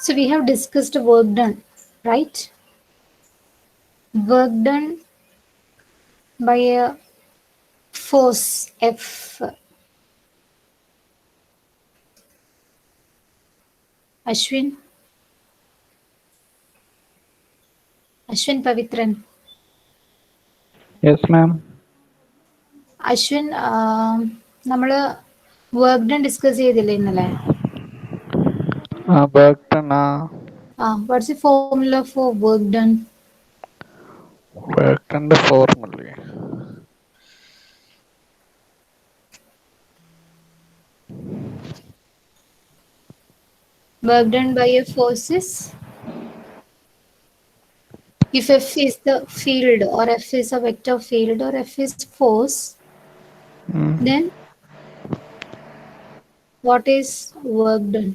So we have discussed work done, right? Work done by a force F. Ashwin, Ashwin Pavitran. Yes, ma'am. Ashwin, നമ്മൾ work done discuss ചെയ്തില്ലേ ഇന്നലെ? Work done. What's the formula for work done? Work done the formally. Work done by a force is, if F is the field or F is a vector field or F is force, Mm. then what is work done?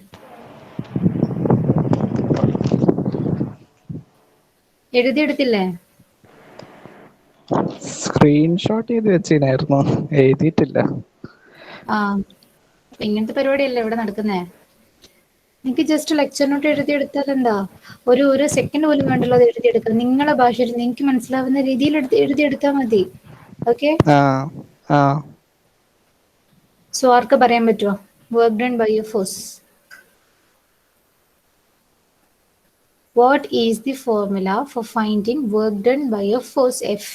എഴുതിയെടുത്തില്ലേ? Screenshot ചെയ്ത് വെച്ചിരുന്നു, എഴുതിയിട്ടില്ല. ആ, അപ്പൊ ഇങ്ങനത്തെ പരിപാടിയല്ലേ ഇവിടെ നടക്കുന്നേ. നിങ്ങൾക്ക് ജസ്റ്റ് ലെക്ചർ നോട്ട് എഴുതിയെടുത്താൽ എന്താ, ഒരു സെക്കൻഡ് പോലും വേണ്ടല്ലോ അത് എഴുതിയെടുക്കാൻ. നിങ്ങളെ ഭാഷയിൽ നിങ്ങൾക്ക് മനസ്സിലാവുന്ന രീതിയിൽ എഴുതിയെടുത്താൽ മതി. ഓക്കെ, ആ ആ സോ ആർക്ക് പറയാൻ പറ്റുമോ work done by a force? What is the formula for finding work done by a force F?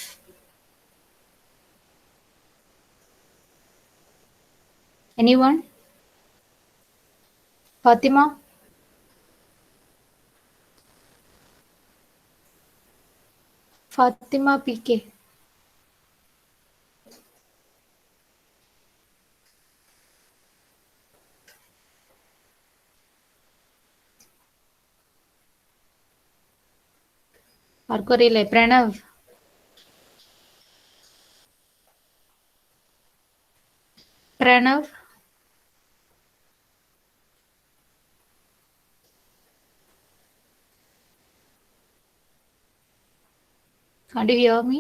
Anyone? Fatima? Fatima PK. ആർക്കും അറിയില്ലേ? Pranav? Pranav? Can't you hear me?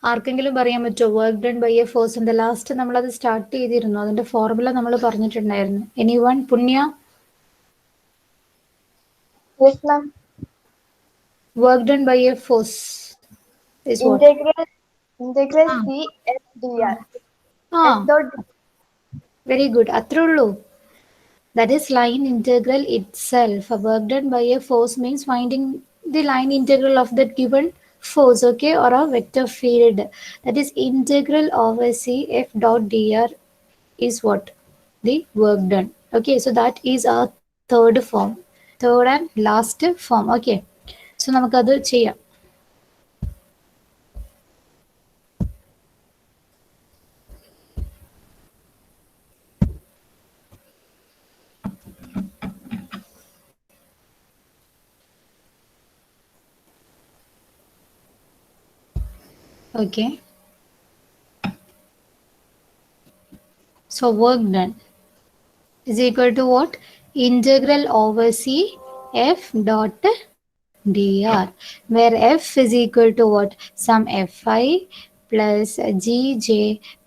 ആർക്കെങ്കിലും പറയാൻ പറ്റുമോ വർക്ക് ഡൺ ബൈ എ ഫോഴ്സിന്റെ ലാസ്റ്റ് നമ്മളത് സ്റ്റാർട്ട് ചെയ്തിരുന്നു, അതിന്റെ formula നമ്മൾ പറഞ്ഞിട്ടുണ്ടായിരുന്നു. Any one? പുണ്യ? Yes, ma'am. Work done by a force is what? Integral Ah, C F dr. F ah, dot very good. അത്രേ ഉള്ളൂ. That is line integral itself. A work done by a force means finding the line integral of that given force, okay, or a vector field. That is integral over C F dot dr is what? The work done. Okay, so that is our third form. Third and last form. Okay. So നമുക്കത് ചെയ്യാം. Okay. So work done is equal to what? Integral over C F dot dr, where F is equal to what? Some Fi plus Gj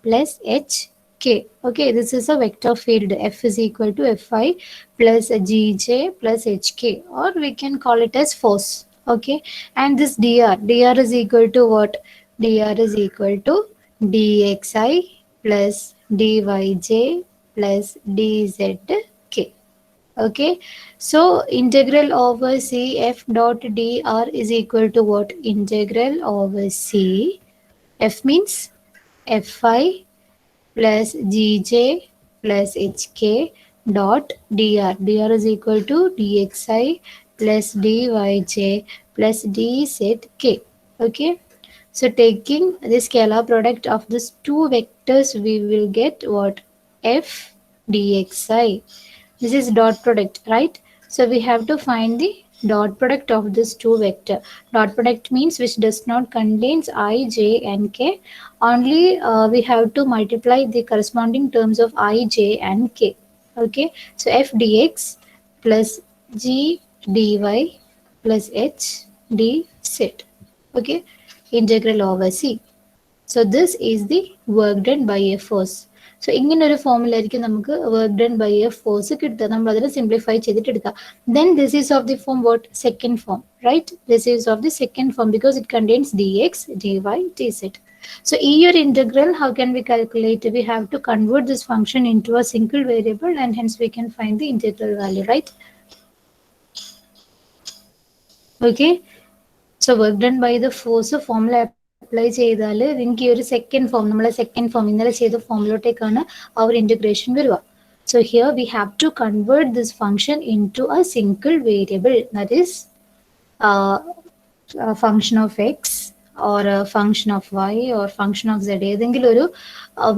plus Hk. Okay, this is a vector field. F is equal to Fi plus Gj plus Hk, or we can call it as force. Okay, and this dr is equal to what? Dr is equal to dxi plus dyj plus dzk. Okay, so integral over C F dot dr is equal to what? Integral over C, F means Fi plus Gj plus Hk dot dr. Dr is equal to dxi plus dyj plus dzk. Okay, so taking the scalar product of these two vectors, we will get what? F dxi. This is dot product, right? So we have to find the dot product of this two vector. Dot product means which does not contains I, j and k. Only we have to multiply the corresponding terms of I, j and k. Okay, so f dx plus g dy plus h dz. Okay, integral over c. So this is the work done by a force. So ഇങ്ങനെ ഒരു ഫോമിലായിരിക്കും നമുക്ക് work done by a force കിട്ടുക. നമ്മൾ അതിനെ simplify ചെയ്തിട്ട് എടുക്കുക. Then this is of the form what? Second form, right? This is of the second form because it contains dx, dy, dz. So ഈ ഒരു integral, how can we calculate? We have to convert this function into a single variable and hence we can find the integral value, right? Okay. So work done by the force formula apply ചെയ്താൽ നിങ്ങൾക്ക് ഈ ഒരു second form, നമ്മളെ second form ഇന്നലെ ചെയ്ത ഫോമിലോട്ടേക്കാണ് ആ ഒരു integration വരിക. So here we have to convert this function into a single variable, that is a function of x or a function of y or function of z. ഏതെങ്കിലും ഒരു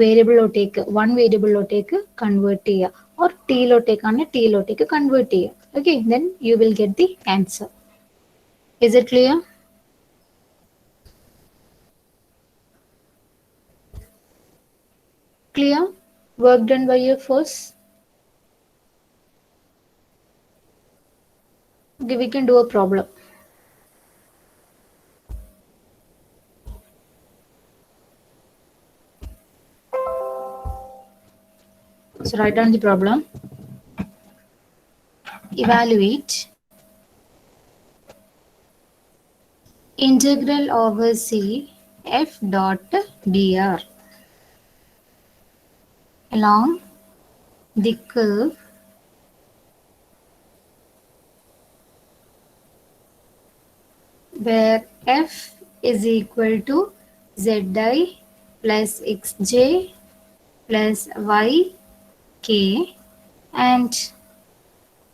വേരിയബിളിലോട്ടേക്ക്, one വേരിയബിളിലോട്ടേക്ക് convert ചെയ്യുക, or ടിയിലോട്ടേക്കാണ് ടിയിലോട്ടേക്ക് convert ചെയ്യുക. Okay, then you will get the answer. Is it clear? Clear? Work done by your force. Okay, we can do a problem. So write down the problem. Evaluate integral over c f dot dr along the curve where f is equal to zi plus xj plus yk and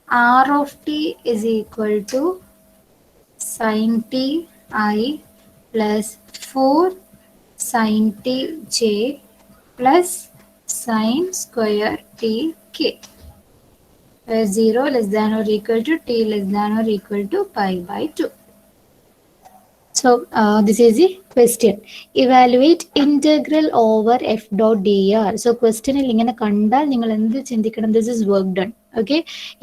r of t is equal to sin t I plus 4 sin t j plus sin square t k, where 0 less than or equal to t less than or equal to pi by 2. So this is the question. Evaluate integral over f dot dr. So question il ingane kandal ningal endu chindikkanam, this is work done. Okay,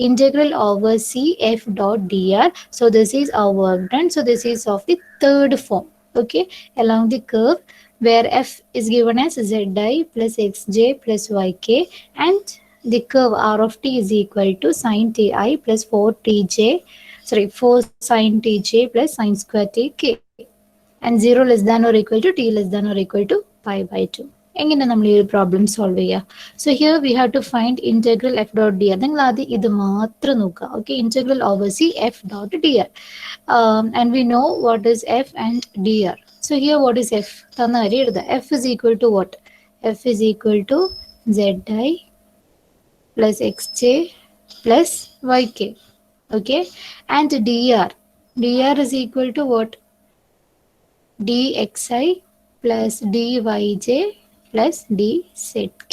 integral over c f dot dr. So this is our work done. So this is of the third form. Okay, along the curve where f is given as zi plus xj plus yk and the curve r of t is equal to sin ti plus 4 sin tj plus sin square tk and 0 less than or equal to t less than or equal to pi by 2. എങ്ങനെ നമ്മൾ ഈ ഒരു problem solve ചെയ്യുക? So here we have to find integral F dot D R. നിങ്ങൾ ആദ്യം ഇത് മാത്രം നോക്കുക. Okay, integral over C F dot D R and we know what is F and D R. So here what is F തന്ന കാര്യം എഴുതുക. F is equal to what? F is equal to Z I plus X J plus Y K. Okay, and D R is equal to what? dxi plus dyj plus dzk.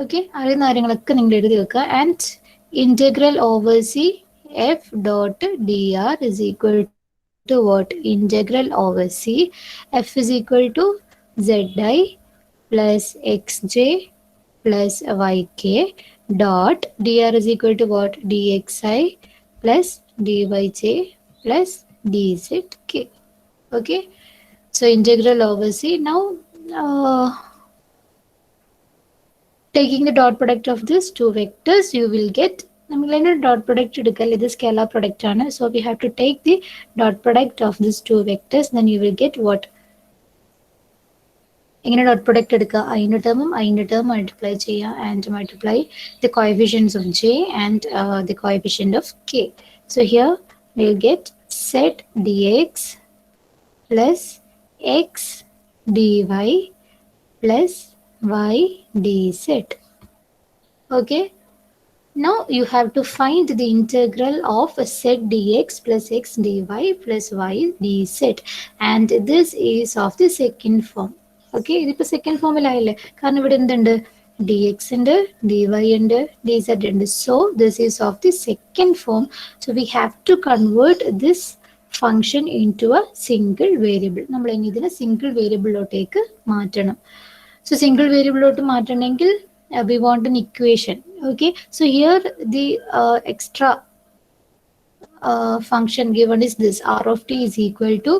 Okay, അറിയുന്ന കാര്യങ്ങളൊക്കെ നിങ്ങൾ എഴുതി വെക്കുക. And integral over C F dot D R is equal to what? Integral over C F is equal to Z I plus X J plus Y K dot dr is equal to what? dxi plus dyj plus dzk. Okay, so integral over c. Now taking the dot product of these two vectors, you will get, dot product എടുക്കൽ, ഇത് scalar product ആണ്. So we have to take the dot product of these two vectors, then you will get what? എങ്ങനെ dot product എടുക്കുക? ഐൻ്റെ term multiply ചെയ്യുക and multiply the coefficients of J and the coefficient of K. So here will get set D X plus x dy plus y dz. Okay, now you have to find the integral of set dx plus x dy plus y dz, and this is of the second form. Okay, ഇതിപ്പോൾ second ഫോമിലായില്ലേ, കാരണം ഇവിടെ എന്തുണ്ട്? D X ഉണ്ട്, D Y ഉണ്ട്, D Z ഉണ്ട്. So this is of the second form. So we have to convert this function into a single variable. നമ്മൾ ഇനി ഇതിനെ സിംഗിൾ വേരിയബിളിലോട്ടേക്ക് മാറ്റണം. സോ സിംഗിൾ വേരിയബിളിലോട്ട് മാറ്റണമെങ്കിൽ we want an equation. Okay, so here the extra function given is this: r of t is equal to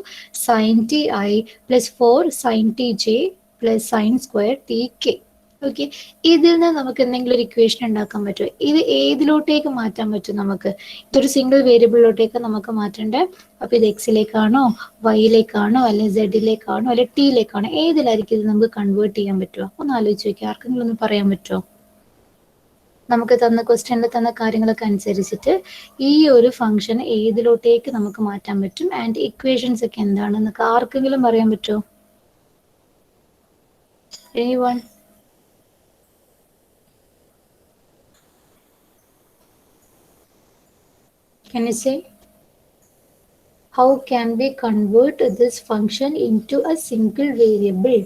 sin t I plus 4 sin t j plus sin square t k. Okay, ഇതിൽ നിന്ന് നമുക്ക് എന്തെങ്കിലും ഒരു equation ഉണ്ടാക്കാൻ പറ്റുമോ? ഇത് ഏതിലോട്ടേക്ക് മാറ്റാൻ പറ്റും നമുക്ക്? ഇതൊരു സിംഗിൾ വേരിയബിളിലോട്ടേക്ക് നമുക്ക് മാറ്റേണ്ടേ. അപ്പോൾ ഇത് എക്സിലേക്കാണോ, വൈയിലേക്കാണോ, അല്ലെങ്കിൽ സെഡിലേക്കാണോ, അല്ലെങ്കിൽ ടിയിലേക്കാണോ? ഏതിലായിരിക്കും ഇത് നമുക്ക് കൺവേർട്ട് ചെയ്യാൻ പറ്റുമോ? ഒന്ന് ആലോചിച്ച് നോക്കി. ആർക്കെങ്കിലും ഒന്ന് പറയാൻ പറ്റുമോ? നമുക്ക് തന്ന ക്വസ്റ്റ്യനിൽ തന്ന കാര്യങ്ങളൊക്കെ അനുസരിച്ചിട്ട് ഈ ഒരു ഫംഗ്ഷൻ ഏതിലോട്ടേക്ക് നമുക്ക് മാറ്റാൻ പറ്റും, ആൻഡ് ഇക്വേഷൻസ് ഒക്കെ എന്താണെന്നൊക്കെ ആർക്കെങ്കിലും പറയാൻ പറ്റുമോ? Anyone? Can you say how can we convert this function into a single variable?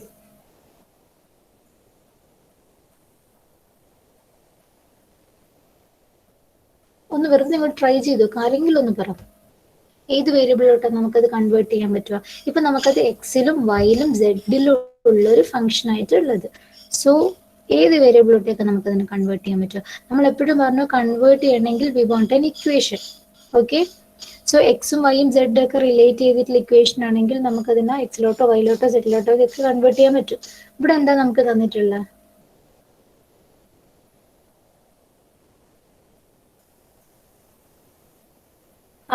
ഒന്ന് വെറുതെ നിങ്ങൾ ട്രൈ ചെയ്തു, ആരെങ്കിലും ഒന്ന് പറ. ഏത് വേരിയബിളിലോട്ടാണ് നമുക്കത് കൺവേർട്ട് ചെയ്യാൻ പറ്റുക? ഇപ്പൊ നമുക്കത് എക്സിലും വൈയിലും സെഡിലും ഉള്ള ഒരു ഫംഗ്ഷൻ ആയിട്ടുള്ളത്. സോ ഏത് വേരിയബിളിലോട്ടൊക്കെ നമുക്കതിനെ കൺവേർട്ട് ചെയ്യാൻ പറ്റുക? നമ്മൾ എപ്പോഴും പറഞ്ഞു കൺവേർട്ട് ചെയ്യണമെങ്കിൽ we want an equation. Okay, so എക്സും വൈയും സെഡ് ഒക്കെ റിലേറ്റ് ചെയ്തിട്ടുള്ള ഇക്വേഷൻ ആണെങ്കിൽ നമുക്കതിനെ എക്സിലോട്ടോ വൈയിലോട്ടോ സെഡിലോട്ടോ ഒക്കെ കൺവേർട്ട് ചെയ്യാൻ പറ്റും. ഇവിടെ എന്താ നമുക്ക് തന്നിട്ടുള്ളത്?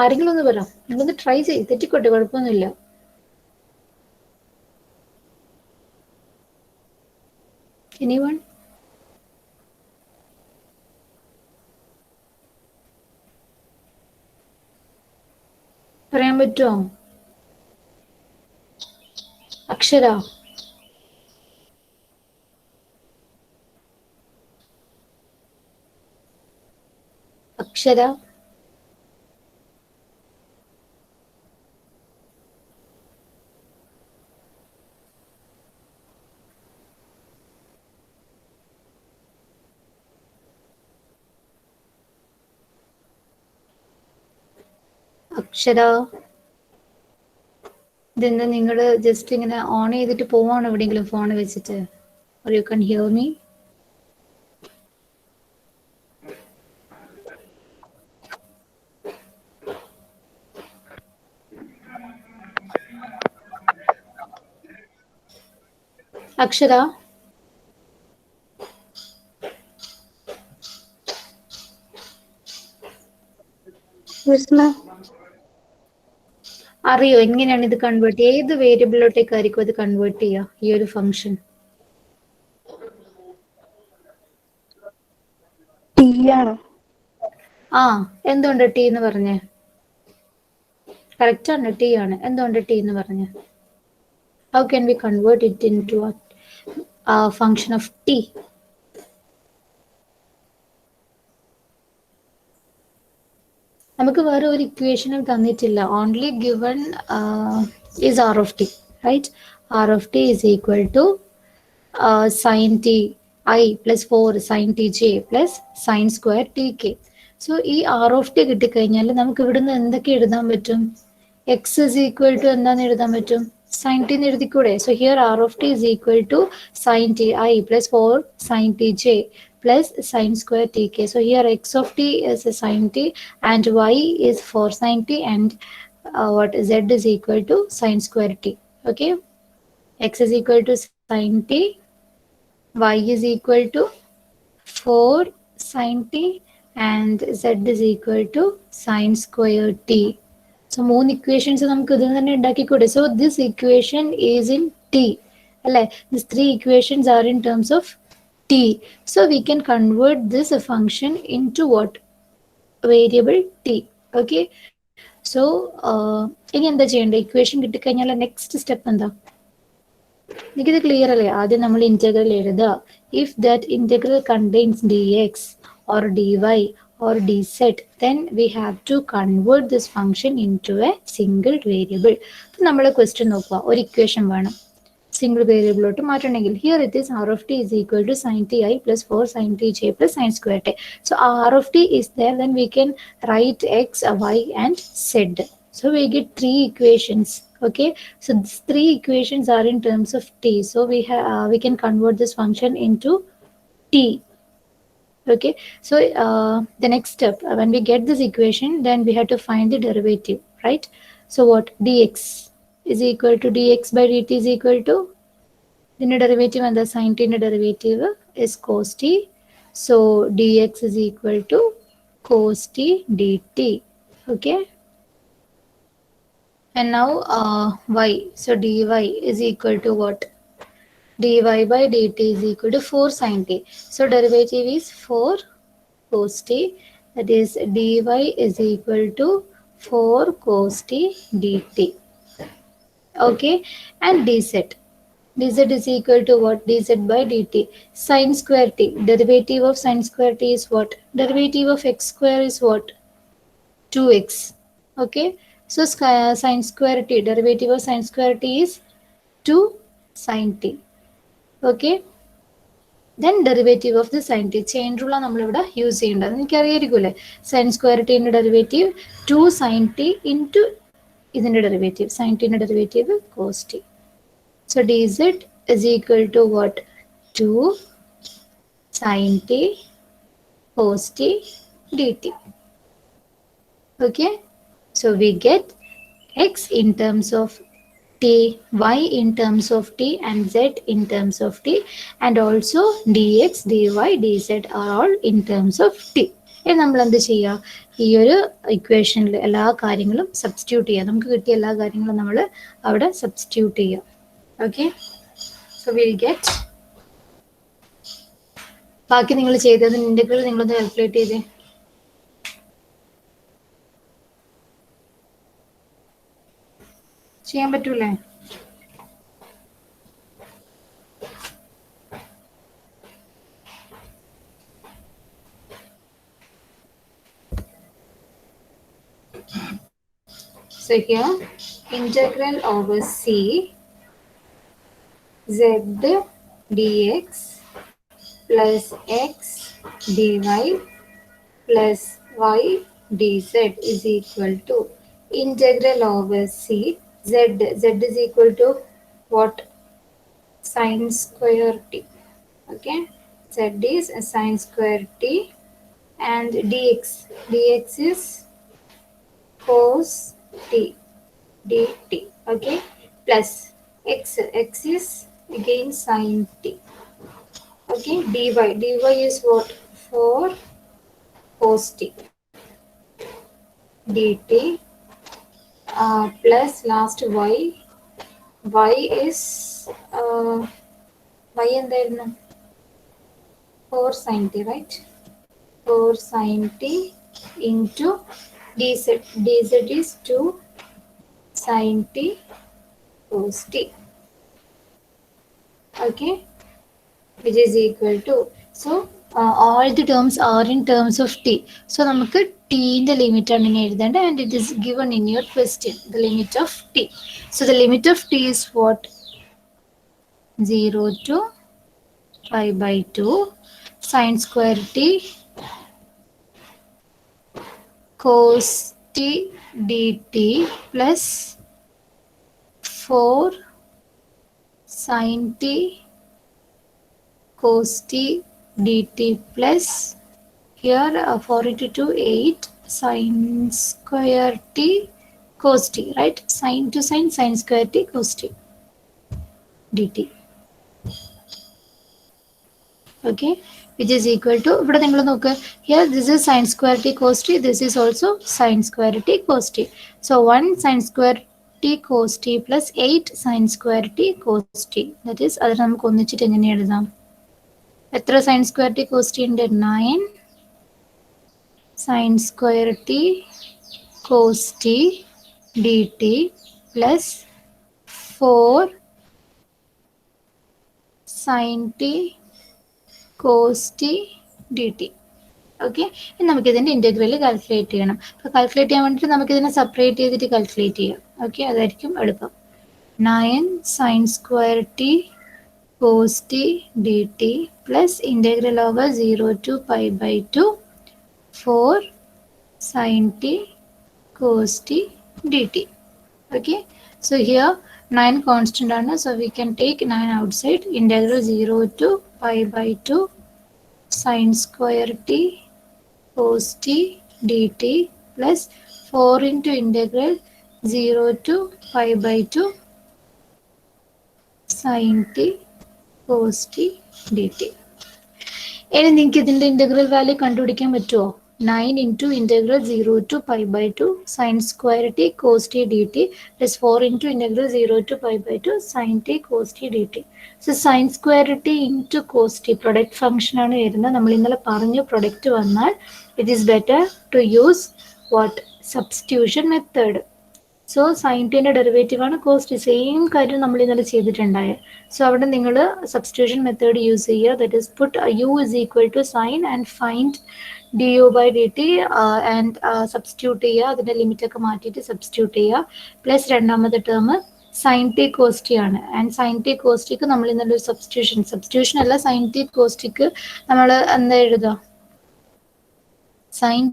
ആരെങ്കിലും ഒന്ന് പറ. നിങ്ങളൊന്ന് ട്രൈ ചെയ്ത് തെറ്റിക്കോട്ടെ, കുഴപ്പമൊന്നുമില്ല. എനിവൺ? പറയാൻ പറ്റുമോ? അക്ഷര? അക്ഷര? അക്ഷര? ഇതെന്താ നിങ്ങൾ ജസ്റ്റ് ഇങ്ങനെ ഓൺ ചെയ്തിട്ട് പോവാണ് എവിടെയെങ്കിലും ഫോൺ വെച്ചിട്ട്? Or you can here me? അക്ഷര? അറിയോ എങ്ങനെയാണ് ഇത് കൺവേർട്ട്? ഏത് വേരിയബിളിലോട്ടേക്കായിരിക്കും അത് കൺവേർട്ട് ചെയ്യുക ഈ ഒരു ഫംഗ്ഷൻ? ടി ആണ്. ആ, എന്തുകൊണ്ട് ടി എന്ന് പറഞ്ഞേ? കറക്റ്റ് ആണ്, ടി ആണ്. എന്തുകൊണ്ട് ടി എന്ന് പറഞ്ഞേ? How can we convert it into a function of t? നമുക്ക് വേറെ ഒരു ഇക്വേഷനും തന്നിട്ടില്ല. Only given is r of t, right? r of t is equal to sin t I plus 4 sin t j plus sin square t k. So ഈ r of t കിട്ടിക്കഴിഞ്ഞാൽ നമുക്ക് ഇവിടുന്ന് എന്തൊക്കെ എഴുതാൻ പറ്റും? x is equal to എന്താന്ന് എഴുതാൻ പറ്റും? sin t എന്ന് എഴുതിക്കൂടെ? So here r of t is equal to sin t I plus 4 sin t j plus sin square tk. So here x of t is sin t and y is 4 sin t and what z is equal to sin square t. Okay, x is equal to sin t, y is equal to 4 sin t and z is equal to sin square t. So മൂന്ന് equations നമുക്ക് ഇതിൽ തന്നെ ഉണ്ടാക്കിക്കൂടെ? So this equation is in t അല്ലേ? This 3 equations are in terms of t. So we can convert this function into what? Variable t. Okay, so ഇനി എന്താ ചെയ്യേണ്ടത്? Equation കിട്ടിക്കഴിഞ്ഞാൽ നെക്സ്റ്റ് സ്റ്റെപ്പ് എന്താ? എനിക്കിത് ക്ലിയർ അല്ലേ? ആദ്യം നമ്മൾ ഇന്റഗ്രൽ എഴുതുക. If that integral contains dx or dy or dz, then we have to convert this function into a single variable. നമ്മൾ ക്വസ്റ്റ്യൻ നോക്കുക, ഒരു ഇക്വേഷൻ വേണം സിംഗിൾ വേരിയബിളോട്ട് മാറ്റണമെങ്കിൽ. Here it is r of t is equal to sin t I plus 4 sin t j plus sin square t. So r of t is there, then we can write x, y and z. So we get 3 equations. Okay, so these 3 equations are in terms of t. So we can convert this function into t. Okay, so the next step, when we get this equation, then we have to find the derivative, right? So what, dx is equal to dx by dt is equal to, the derivative and the sin t derivative is cos t. So dx is equal to cos t dt. Okay, and now y, so dy is equal to what, dy by dt is equal to 4 sin t. So derivative is 4 cos t, that is dy is equal to 4 cos t dt. Okay, and dz, dz is equal to what, dz by dt, sin square t, derivative of sin square t is what, derivative of x square is what, 2x. Okay, so sin square t, derivative of sin square t is 2 sin t. Okay, then derivative of the sin t, chain rule നമ്മൾ ഇവിടെ use ചെയ്യേണ്ടത് എനിക്കറിയായിരിക്കുമല്ലേ, sin square t ന്റെ derivative 2 sin t into ഇതിന്റെ derivative sin t ന്റെ derivative cos t. So dz is equal to what, 2 sin t cos t dt. Okay, so we get x in terms of t, y in terms of t, and z in terms of t, and also dx, dy, dz are all in terms of t. ഇനി നമ്മൾ എന്ത് ചെയ്യുക, ഈ ഒരു ഇക്വേഷനിൽ എല്ലാ കാര്യങ്ങളും substitute ചെയ്യുക, നമുക്ക് കിട്ടിയ എല്ലാ കാര്യങ്ങളും നമ്മൾ അവിടെ സബ്സ്റ്റിറ്റ്യൂട്ട് ചെയ്യുക. ഓക്കെ, സോ വിൽ ഗെറ്റ്, ബാക്കി നിങ്ങൾ ചെയ്തത് ഇൻ്റഗ്രൽ നിങ്ങളൊന്ന് കാൽക്കുലേറ്റ് ചെയ്തേ. ചെയ്യാൻ പറ്റൂലേ? So here, integral over c z dx plus x dy plus y dz is equal to integral over c z is equal to what, sin square t. Okay, z is a sin square t, and dx is cos t dt. Okay, plus x is again sin t. Okay, dy is what, 4 cos t dt, plus last y is y എന്തായിരുന്നു, 4 sin t, right? 4 sin t into dz is 2 sin t cos t. Okay, which is equal to, so all the terms are in terms of t. So നമുക്ക് t ന്റെ limit ആണ് ഇനി എഴുതേണ്ടത്, and it is given in your question, the limit of t. So the limit of t is what, 0 to pi by 2 sin square t cos t dt plus 4 sin t cos t dt plus here 4 into 2 8 sin square t cos t, right? Sin to sin square t cos t dt. Okay, which is equal to, ഇവിടെ നിങ്ങൾ നോക്ക്, here this is sin square t cos t, this is also sin square t cos t. So 1 sin square t cos t plus 8 sin square t cos t, that is അത് നമുക്ക് ഒന്നിച്ചിട്ട് എങ്ങനെ എഴുതാം, എത്ര sin square t cos t ഉണ്ട്, 9 sin square t cos t dt plus 4 sin t cos t dt. Okay, ഇനി നമുക്കിതിൻ്റെ integral calculate ചെയ്യണം. അപ്പോൾ കാൽക്കുലേറ്റ് ചെയ്യാൻ വേണ്ടിയിട്ട് നമുക്കിതിനെ സെപ്പറേറ്റ് ചെയ്തിട്ട് കാൽക്കുലേറ്റ് ചെയ്യാം. ഓക്കെ, അതായിരിക്കും എളുപ്പം. 9 sin square t cos t dt plus integral over 0 to pi by 2 4 sin t cos t dt. Okay, so here 9 constant ആണ്, so we can take 9 outside, integral 0 to pi by 2 sin square t cos t dt plus 4 into integral 0 to pi by 2 sin t cos t dt. ഇനി നിങ്ങൾക്ക് ഇതിൻ്റെ integral value കണ്ടുപിടിക്കാൻ പറ്റുമോ? 9 into integral 0 to pi by 2 sin square t cos t dt plus 4 into integral 0 to pi by 2 sin t cos t dt. So sin square t into cos t product function ആണ് വരുന്നത്. നമ്മൾ ഇന്നലെ പറഞ്ഞു product വന്നാൽ it is better to use what substitution method. So sine ടിൻ്റെ derivative ആണ് cos t. Same കാര്യം നമ്മൾ ഇന്നലെ ചെയ്തിട്ടുണ്ടായ. സോ അവിടെ നിങ്ങൾ സബ്സ്റ്റിറ്റ്യൂഷൻ മെത്തേഡ് യൂസ് ചെയ്യുക. That is put u is equal to sine and find d u by d t and substitute ചെയ്യുക. അതിൻ്റെ ലിമിറ്റൊക്കെ മാറ്റിയിട്ട് സബ്സ്റ്റിറ്റ്യൂട്ട് ചെയ്യുക. പ്ലസ് രണ്ടാമത്തെ ടേം സൈൻ ടി കോസ്റ്റി ആണ്. ആൻഡ് സൈൻ ടി കോസ്റ്റിക്ക് നമ്മൾ ഇന്നലെ ഒരു സബ്സ്റ്റിറ്റ്യൂഷൻ അല്ല, സൈൻ ടി കോസ്റ്റിക്ക് നമ്മൾ എന്താ എഴുതുക? സൈൻ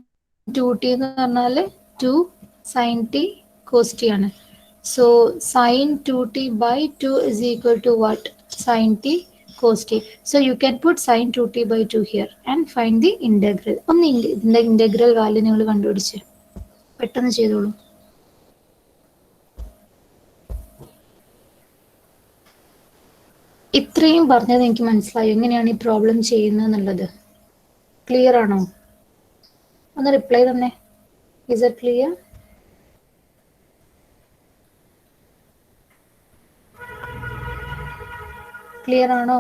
2t എന്ന് പറഞ്ഞാൽ 2 സൈൻ ടി cos t ആണ്. So sin 2t by 2 is equal to what? Sin t cos t. So you can put sin 2t by 2 here and find the integral. ഒന്ന് ഇതിൻ്റെ integral value നിങ്ങൾ കണ്ടുപിടിച്ച് പെട്ടെന്ന് ചെയ്തോളൂ. ഇത്രയും പറഞ്ഞത് എനിക്ക് മനസ്സിലായി എങ്ങനെയാണ് ഈ പ്രോബ്ലം ചെയ്യുന്നത് എന്നുള്ളത്. ക്ലിയർ ആണോ? ഒന്ന് റിപ്ലൈ തന്നെ. Is it clear? ക്ലിയർ ആണോ?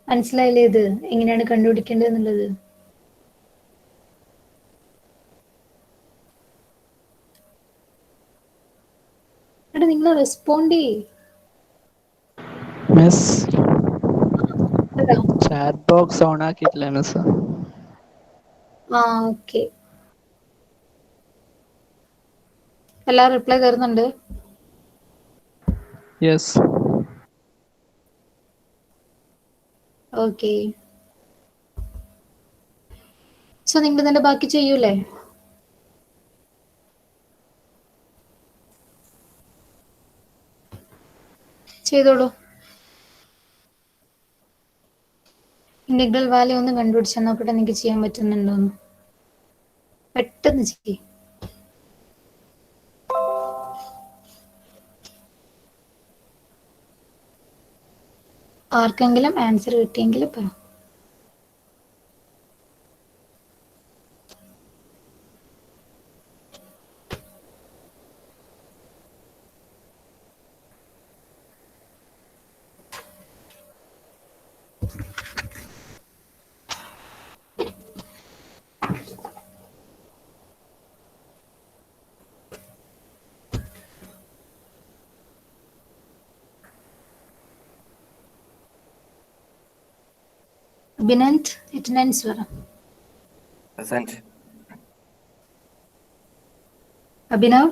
മനസ്സിലായില്ലേ ഇത് എങ്ങനെയാണ് കണ്ടുപിടിക്കേണ്ടത് എന്നുള്ളത്? എടാ നിങ്ങൾ റെസ്പോണ്ട് ചെയ്യ്. മിസ് ചാറ്റ് ബോക്സ് ഓൺ ആക്കിയിട്ടില്ല മിസ്. ആ ഓക്കെ, എല്ലാവരും റിപ്ലൈ തരുന്നുണ്ട്? യെസ്. ഓക്കെ, സോ നിങ്ങൾ ഇതിന്റെ ബാക്കി ചെയ്യൂലേ? ചെയ്തോളൂ. ഇന്റഗ്രൽ വാല്യൂ ഒന്ന് കണ്ടുപിടിച്ചാൽ നോക്കട്ടെ നിങ്ങൾക്ക് ചെയ്യാൻ പറ്റുന്നുണ്ടോന്ന്. പെട്ടെന്ന് ചെയ്യ്. ആർക്കെങ്കിലും ആൻസർ കിട്ടിയെങ്കിൽ പറ. അഭിനന്ദ് അറ്റൻഡൻസ് പറ. Present. Abhinav,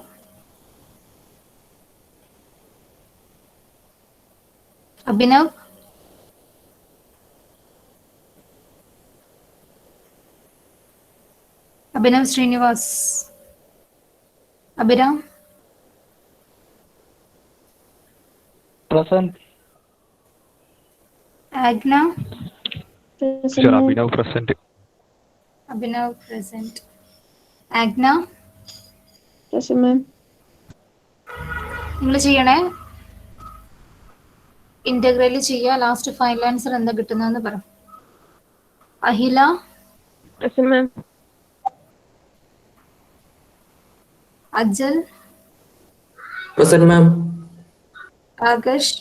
Abhinav, Abhinav Srinivas, Abhiram, Present. Agna, Sure, Abhinav present. Abhinav present, Agna. Present, ma'am. നിങ്ങൾ ചെയ്യണേ. ഇന്റഗ്രല് ചെയ്യുക. ലാസ്റ്റ് ഫൈനൽ ആൻസർ എന്താ കിട്ടുന്നതെന്ന് പറ. അഹില, Present, ma'am. Agile, Present, ma'am. ആകർഷ്,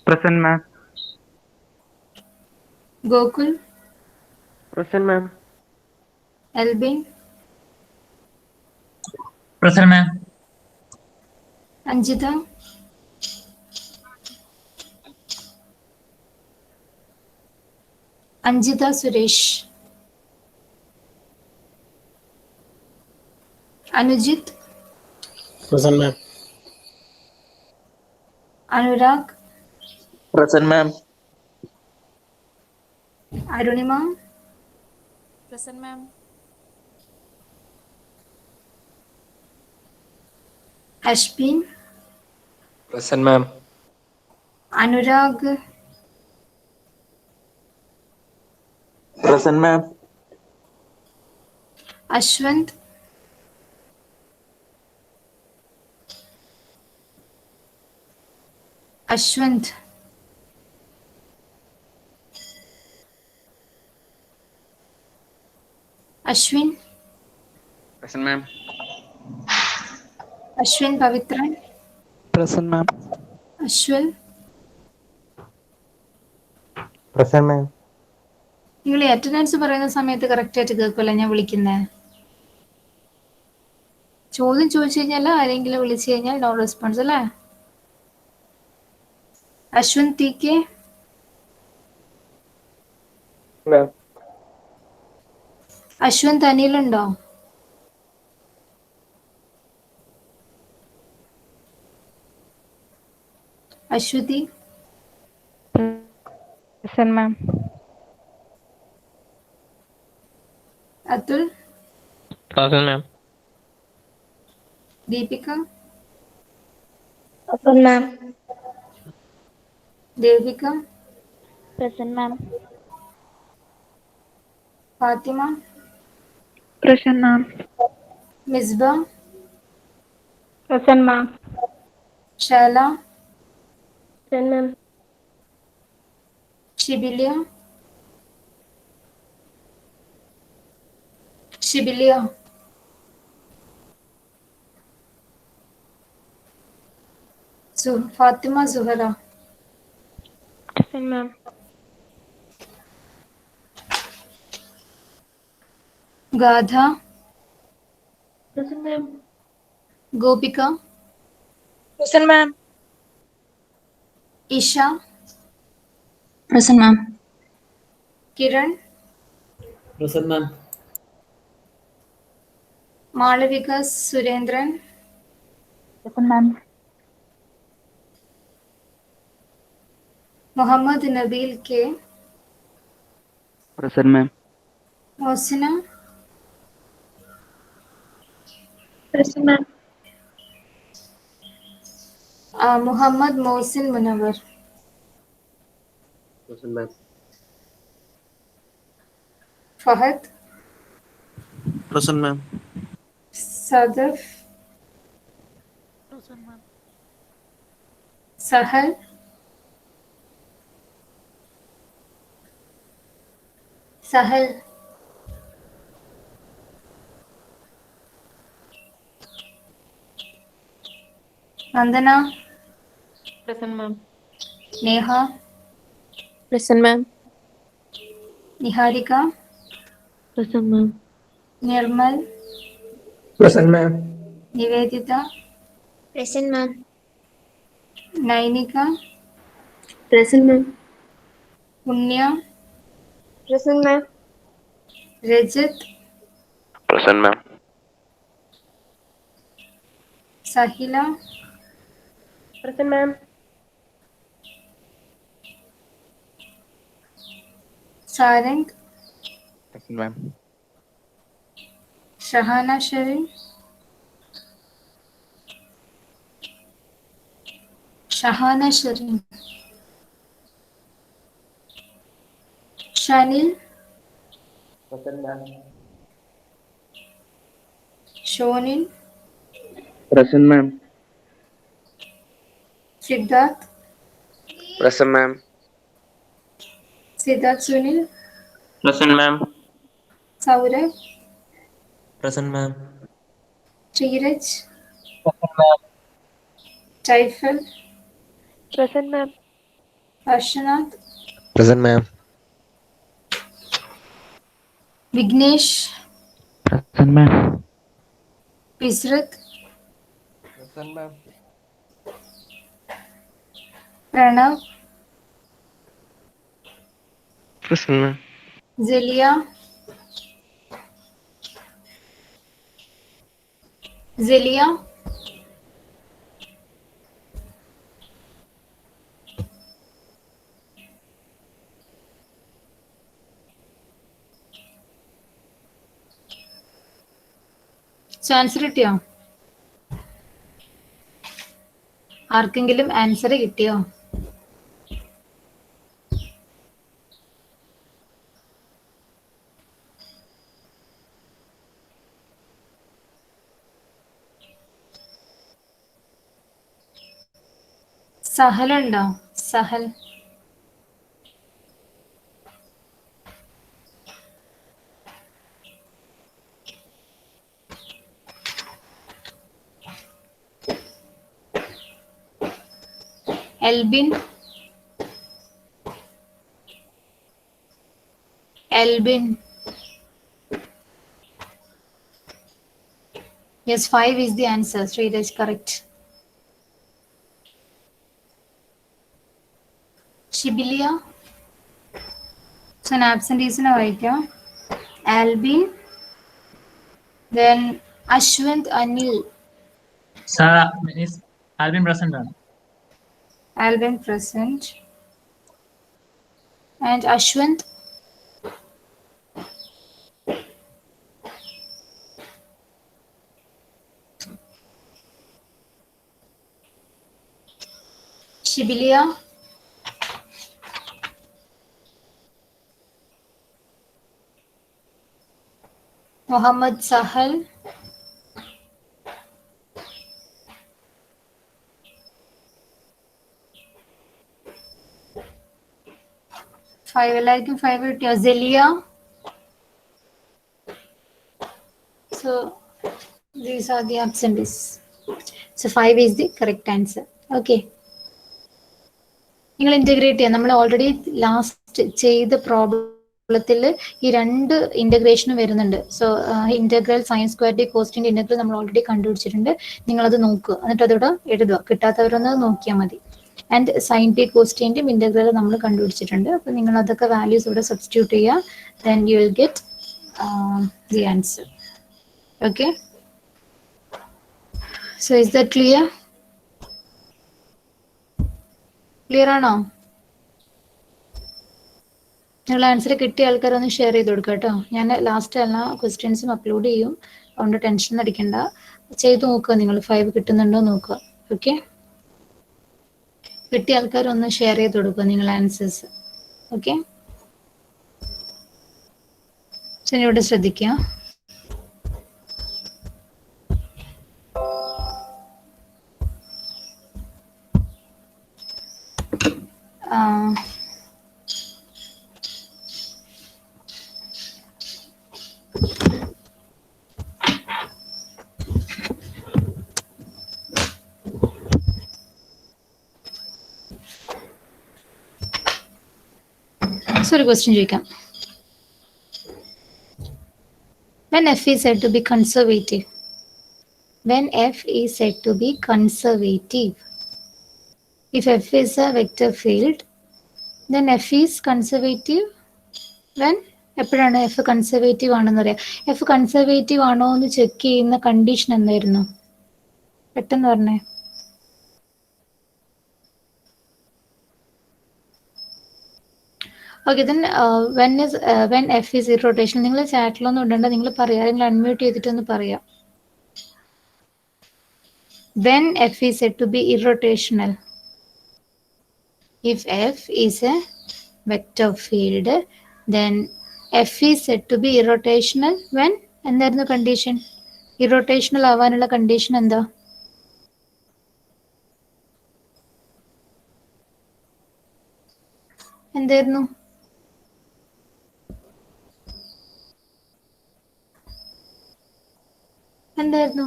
Present, ma'am. Gokul, Present, ma'am. Elbin, Present, ma'am. Anjitha, Anjitha Suresh, Anujith, Present, ma'am. Anurag, Present, ma'am. Arunima, Present, ma'am. Ashbin, Present, ma'am. Anurag, Present, ma'am. Ashwant, Ashwant, Ashwin, Present, ma'am. Ashwin Pavitran, Present, ma'am. Ashwil. Present, ma'am. നിങ്ങൾ attendance പറയുന്ന സമയത്ത് correct ആയിട്ട് കേൾക്കുമല്ലോ ഞാൻ വിളിക്കുന്നത്. ചോദ്യം ചോദിച്ചു കഴിഞ്ഞാൽ ആരെങ്കിലും വിളിച്ചു കഴിഞ്ഞാൽ നോ റെസ്പോൺസ് അല്ലേ? Ashwanth T K, Ma'am. Ashwanth അനിലുണ്ടോ? Aswathi, Present, ma'am. Athul, Present, ma'am. Deepika, Present, ma'am. Devika, Present, ma'am. Fathima, Present, ma'am. Misba, Present, ma'am. Shala, Present, ma'am. Shibiliya, Shibiliya, Fathima Suhara, Present, ma'am. Gatha, Present, ma'am. Gopika, Present, ma'am. Isha, Present, ma'am. Kiran, Present, ma'am. Malavika Surendran, Present, ma'am. Muhammad Nabeel K, Present, ma'am. Mosina, Present, ma'am. Muhammad Mosin Munavar, Present, ma'am. Fahad, Present, ma'am. Sadaf, Present, ma'am. Sahal, Sahal, Vandana, Present, ma'am. Neha, Present, ma'am. Niharika, Present, ma'am. Nirmal, Present, ma'am. Nivedita, Present, ma'am. Nainika, Present, ma'am. Punya, Present, ma'am. Rajat, Present, ma'am. Sahila, Present, ma'am. Sarang, Present, ma'am. Shahana Sherin, Shahana Sherin, Shanil, Present, ma'am. Shonin, Present, ma'am. Siddharth, Present, ma'am. Siddharth Sunil, Present, ma'am. Saurabh, Present, ma'am. Dheeraj, Taifal, Present, ma'am. Harshanath, Present, ma'am. Vignesh, Present, ma'am. Israt, Present, ma'am. Pranav, Present, ma'am. ജലിയ, ജലിയ, so answer കിട്ടിയോ? ആർക്കെങ്കിലും answer കിട്ടിയോ? സഹൽ ഉണ്ടോ? Sahal. Elbin. Elbin. Yes, 5 is the answer. Sridhar, correct. Shibilia. So an absentee വായിക്കാം. Albin. Then Ashwant Anil. Sir, is Alvin present? Albin present. And Ashwant. Shibilia. Muhammad Sahal. എല്ലാവർക്കും 5 കിട്ടിയോ? Zelia. So these are the absentees. So 5 is the correct answer. Okay. നിങ്ങൾ integrate ചെയ്യാം. നമ്മൾ already last ചെയ്ത പ്രോബ്ലത്തിൽ ഈ 2 ഇന്റഗ്രേഷനും വരുന്നുണ്ട്. സോ ഇന്റഗ്രൽ സയൻസ് സ്ക്വയർ കോസ്റ്റിന്റെ ഇന്റഗ്രൽ നമ്മൾ ഓൾറെഡി കണ്ടുപിടിച്ചിട്ടുണ്ട്. നിങ്ങളത് നോക്കുക, എന്നിട്ട് അതോടെ എഴുതുക. കിട്ടാത്തവരൊന്ന് നോക്കിയാൽ മതി. ആൻഡ് സൈൻ ടി കോസ്റ്റിന്റെയും ഇന്റഗ്രൽ നമ്മൾ കണ്ടുപിടിച്ചിട്ടുണ്ട്. അപ്പോൾ നിങ്ങൾ അതൊക്കെ വാല്യൂസ് ഇവിടെ സബ്സ്റ്റിറ്റ്യൂട്ട് ചെയ്യുക. Then you will get the answer. Okay, so is that clear? Clear ആണോ? നിങ്ങൾ ആൻസർ കിട്ടിയ ആൾക്കാരൊന്ന് ഷെയർ ചെയ്ത് കൊടുക്കുക കേട്ടോ. ഞാൻ ലാസ്റ്റ് എല്ലാ ക്വസ്റ്റ്യൻസും അപ്ലോഡ് ചെയ്യും, അതുകൊണ്ട് ടെൻഷൻ അടിക്കണ്ട. ചെയ്ത് നോക്കുക, നിങ്ങൾ 5 കിട്ടുന്നുണ്ടോ നോക്കുക. ഓക്കെ, കിട്ടിയ ആൾക്കാരൊന്ന് ഷെയർ ചെയ്ത് കൊടുക്കുക നിങ്ങൾ ആൻസേഴ്സ്. ഓക്കെ, ഇവിടെ ശ്രദ്ധിക്കുക. ഒരു ക്വസ്റ്റ്യൻ ചോദിക്കാം. When f is said to be conservative, when f is said to be conservative, if f is a vector field, then f is conservative when എപ്പോഴാണ് എഫ് കൺസർവേറ്റീവ് ആണെന്ന് പറയാം. എഫ് കൺസർവേറ്റീവ് ആണോ എന്ന് check ചെയ്യുന്ന condition എന്തായിരുന്നു? പെട്ടെന്ന് പറഞ്ഞേ. Okay, then when f is irrotational, നിങ്ങൾ ചാറ്റിലൊന്നും ഇടണ്ട, നിങ്ങൾ പറയാം, നിങ്ങൾ അൺമ്യൂട്ട് ചെയ്തിട്ടൊന്ന് പറയാം. When f is said to be irrotational, if f is a vector field, then f is said to be irrotational when എന്തായിരുന്നു കണ്ടീഷൻ? ഇറോട്ടേഷണൽ ആവാനുള്ള കണ്ടീഷൻ എന്താ? എന്തായിരുന്നു? എന്തായിരുന്നു?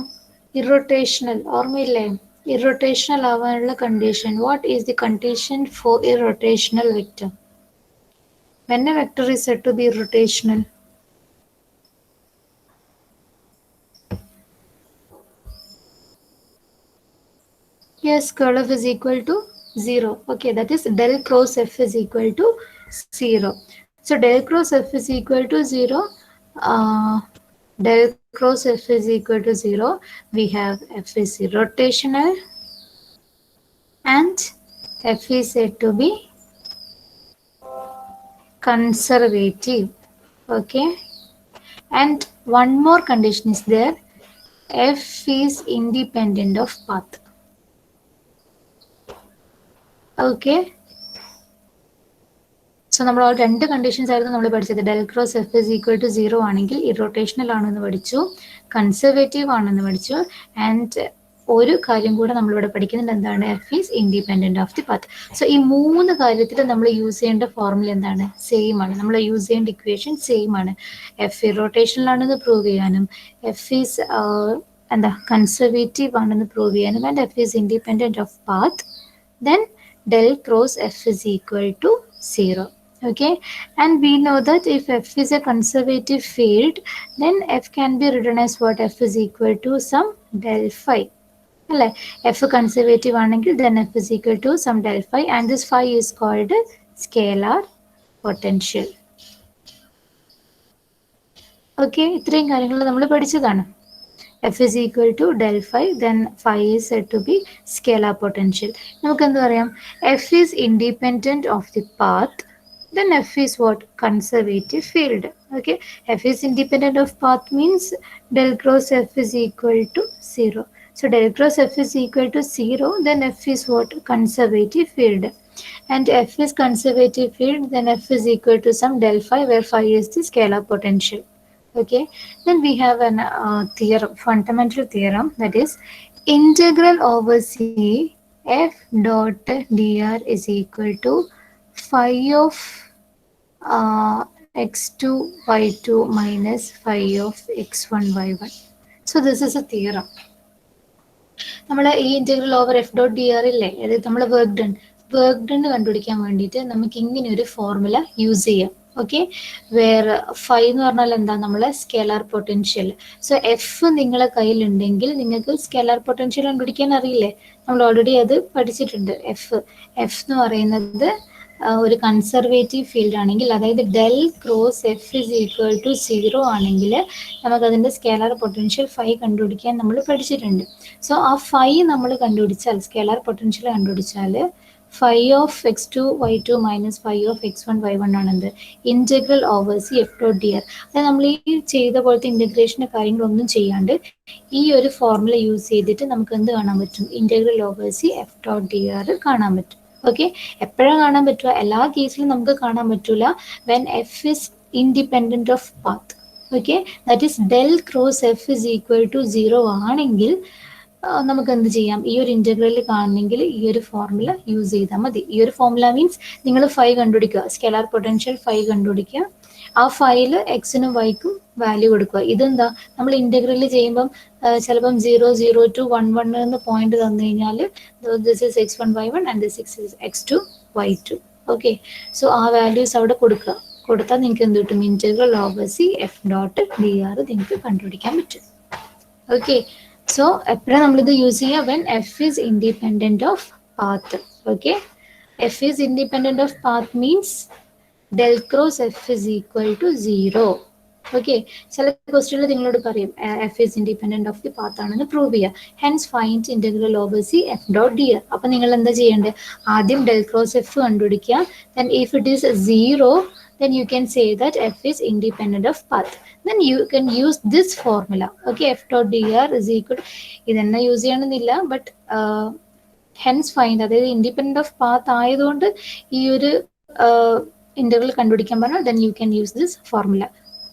ഇറോട്ടേഷണൽ, ഓർമ്മയില്ലേ? ഇറോട്ടേഷണൽ ആവാനുള്ള condition. What is the condition for irrotational vector? When a vector is said to be rotational, yes, curl f is equal to 0. Okay, that is del cross f is equal to 0. So del cross f is equal to 0. Del cross f is equal to 0. We have f is rotational and f is said to be conservative. Okay, and one more condition is there. F is independent of path. Okay. So നമ്മൾ രണ്ട് conditions ആയിരുന്നു നമ്മൾ പഠിച്ചത്. Del cross F is equal to 0 ആണെങ്കിൽ irrotational ആണെന്ന് പഠിച്ചു, conservative ആണെന്ന് പഠിച്ചു. ആൻഡ് ഒരു കാര്യം കൂടെ നമ്മളിവിടെ പഠിക്കുന്നുണ്ട്, എന്താണ്? F is independent of the path. So ഈ മൂന്ന് കാര്യത്തിൽ നമ്മൾ യൂസ് ചെയ്യേണ്ട ഫോർമുല എന്താണ്? സെയിം ആണ്. നമ്മൾ യൂസ് ചെയ്യേണ്ട ഇക്വേഷൻ സെയിം ആണ്. എഫ് ഇറോട്ടേഷണൽ ആണെന്ന് പ്രൂവ് ചെയ്യാനും, എഫ് ഈസ് കൺസർവേറ്റീവ് ആണെന്ന് പ്രൂവ് ചെയ്യാനും, and F is independent of path, then del cross f is equal to 0. Okay, and we know that if f is a conservative field, then f can be written as what? F is equal to some del phi. F conservative ആണെങ്കിൽ then f is equal to some del phi, and this phi is called scalar potential. Okay, ഇത്രയും കാര്യങ്ങൾ നമ്മൾ പഠിച്ചതാണ്. F is equal to del phi, then phi is said to be scalar potential. നമുക്ക് എന്ത് പറയാം? F is independent of the path, then F is what? Conservative field. Okay, F is independent of path means del cross F is equal to 0. So del cross F is equal to 0, then F is what? Conservative field. And F is conservative field, then F is equal to some del phi, where phi is the scalar potential. Okay, then we have an theorem, fundamental theorem, that is integral over C f dot dr is equal to phi of x2 y2 minus phi of x1 y1. So this is a theorem. നമ്മൾ ഈ integral over F dot D R ഇല്ലേ, അതായത് നമ്മൾ work done കണ്ടുപിടിക്കാൻ വേണ്ടിയിട്ട് നമുക്ക് ഇങ്ങനെ ഒരു ഫോർമുല യൂസ് ചെയ്യാം. ഓക്കെ, വേറെ ഫൈ എന്ന് പറഞ്ഞാൽ എന്താ? നമ്മളെ സ്കെലാർ പൊട്ടൻഷ്യൽ. സോ എഫ് നിങ്ങളെ കയ്യിലുണ്ടെങ്കിൽ നിങ്ങൾക്ക് സ്കെലാർ പൊട്ടൻഷ്യൽ കണ്ടുപിടിക്കാൻ അറിയില്ലേ? നമ്മൾ ഓൾറെഡി അത് പഠിച്ചിട്ടുണ്ട്. എഫ് എന്ന് പറയുന്നത് ഒരു കൺസർവേറ്റീവ് ഫീൽഡ് ആണെങ്കിൽ, അതായത് del cross F is equal to 0 ആണെങ്കിൽ നമുക്കതിൻ്റെ സ്കെലാർ പൊട്ടൻഷ്യൽ ഫൈ കണ്ടുപിടിക്കാൻ നമ്മൾ പഠിച്ചിട്ടുണ്ട്. സോ ആ ഫൈ നമ്മൾ കണ്ടുപിടിച്ചാൽ, സ്കെലാർ പൊട്ടൻഷ്യൽ കണ്ടുപിടിച്ചാൽ, phi of x2 y2 minus phi of x1 y1 ആണെന്ത്? Integral over C F dot D r. അതായത് നമ്മൾ ഈ ചെയ്ത പോലത്തെ ഇൻറ്റഗ്രേഷൻ്റെ കാര്യങ്ങളൊന്നും ചെയ്യാണ്ട് ഈ ഒരു ഫോർമുല യൂസ് ചെയ്തിട്ട് നമുക്ക് എന്ത് കാണാൻ പറ്റും? Integral over C F dot D R കാണാൻ പറ്റും. ഓക്കെ, എപ്പോഴാണ് കാണാൻ പറ്റുക? എല്ലാ കേസിലും നമുക്ക് കാണാൻ പറ്റില്ല when F is independent of path. Okay, that is del cross F is equal to 0 ആണെങ്കിൽ നമുക്ക് എന്ത് ചെയ്യാം? ഈ ഒരു ഇൻറ്റഗ്രലിൽ കാണണമെങ്കിൽ ഈ ഒരു ഫോർമുല യൂസ് ചെയ്താൽ മതി. ഈ ഒരു ഫോർമുല മീൻസ് നിങ്ങൾ ഫൈ കണ്ടുപിടിക്കുക, സ്കെലാർ പൊട്ടൻഷ്യൽ ഫൈ കണ്ടുപിടിക്കുക, ആ ഫൈൽ എക്സിനും വൈക്കും വാല്യൂ കൊടുക്കുക. ഇതെന്താ? നമ്മൾ ഇൻറ്റഗ്രൽ ചെയ്യുമ്പം ചിലപ്പം 0 0 to 1 1 എന്ന് പോയിന്റ് തന്നു കഴിഞ്ഞാൽ this is x1 y1 and this is x2 y2. Okay, so ആ വാല്യൂസ് അവിടെ കൊടുക്കുക. കൊടുത്താൽ നിങ്ങൾക്ക് എന്ത് കിട്ടും? Integral over C F dot D R നിങ്ങൾക്ക് കണ്ടുപിടിക്കാൻ പറ്റും. ഓക്കെ, സോ എപ്പോഴാണ് നമ്മളിത് യൂസ് ചെയ്യുക? When F is independent of path. Okay, F is independent of path means del cross F is equal to 0. Okay, ചില ക്വസ്റ്റ്യനിൽ നിങ്ങളോട് പറയും F is independent of the path ആണെന്ന് പ്രൂവ് ചെയ്യുക. Hence find integral over C F dot D R. അപ്പം നിങ്ങൾ എന്താ ചെയ്യേണ്ടത്? ആദ്യം ഡെൽ ക്രോസ് എഫ് കണ്ടുപിടിക്കുക. Then if it is 0, then you can say that f is independent of path. Then you can use this formula. Okay, f dot dr is equal to, idanna use cheyananilla, but hence find, അതായത് independent of path ആയതുകൊണ്ട് ഈ ഒരു interval കണ്ടുപിടിക്കാൻ പറഞ്ഞാൽ then you can use this formula,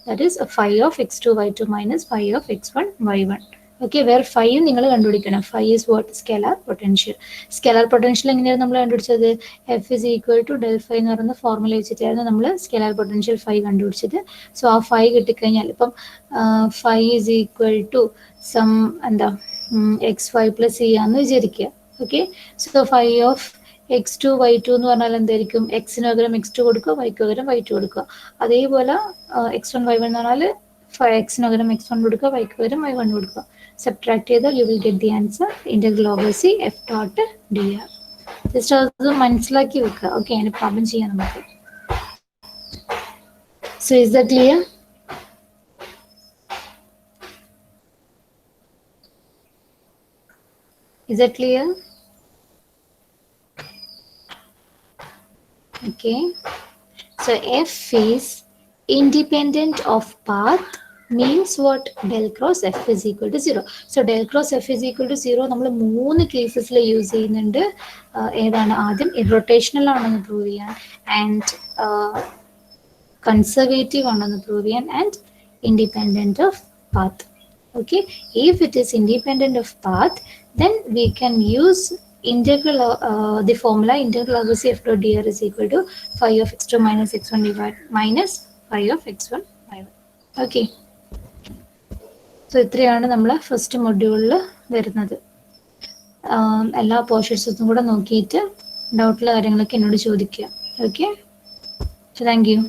that is phi of x2 y2 minus phi of x1 y1. Okay, വേറെ phi നിങ്ങൾ കണ്ടുപിടിക്കണം. Phi is what? Scalar potential. Scalar potential എങ്ങനെയാണ് നമ്മൾ കണ്ടുപിടിച്ചത്? F is equal to del phi എന്ന് പറയുന്ന formula വെച്ചിട്ടായിരുന്നു നമ്മൾ സ്കെലാർ പൊട്ടൻഷ്യൽ ഫൈ കണ്ടുപിടിച്ചത്. സോ ആ ഫൈ കിട്ടിക്കഴിഞ്ഞാൽ ഇപ്പം phi is equal to some എന്താ എക്സ് വൈ പ്ലസ് സി ആണെന്ന് വിചാരിക്കുക. Okay, so phi of x2 y2 എന്ന് പറഞ്ഞാൽ എന്തായിരിക്കും? എക്സിന് പകരം x2 കൊടുക്കുക, വൈക്ക് പകരം y2 കൊടുക്കുക. അതേപോലെ x1 y1 എന്ന് പറഞ്ഞാൽ എക്സിന് പകരം x1 കൊടുക്കുക, വൈക്ക് പകരം y1 കൊടുക്കുക. സബ്ട്രാക്ട് ചെയ്താൽ you will get the answer integral over C F dot D R. Just അത് മനസ്സിലാക്കി വെക്കുക. ഓക്കെ, അതിന് പ്രോബ്ലം ചെയ്യാം നമുക്ക്. So is that clear? Is that clear? Okay, so f is independent of path means what? Del cross f is equal to 0. So del cross f is equal to 0 നമ്മൾ 3 കേസസിൽ use ചെയ്യുന്നുണ്ട്. ഏതാണ്? ആദ്യം irrotational ആണെന്ന് prove ചെയ്യാൻ, and conservative ആണെന്ന് prove ചെയ്യാൻ, and independent of path. Okay, if it is independent of path, then we can use integral the formula integral over c f dot dr is equal to phi of x2 minus x1 divided minus phi of x1 y1. Okay, so ഇത്രയാണ് നമ്മൾ first മൊഡ്യൂളിൽ വരുന്നത്. എല്ലാ പോർഷൻസും കൂടെ നോക്കിയിട്ട് ഡൗട്ടുള്ള കാര്യങ്ങളൊക്കെ എന്നോട് ചോദിക്കുക. Okay, thank you.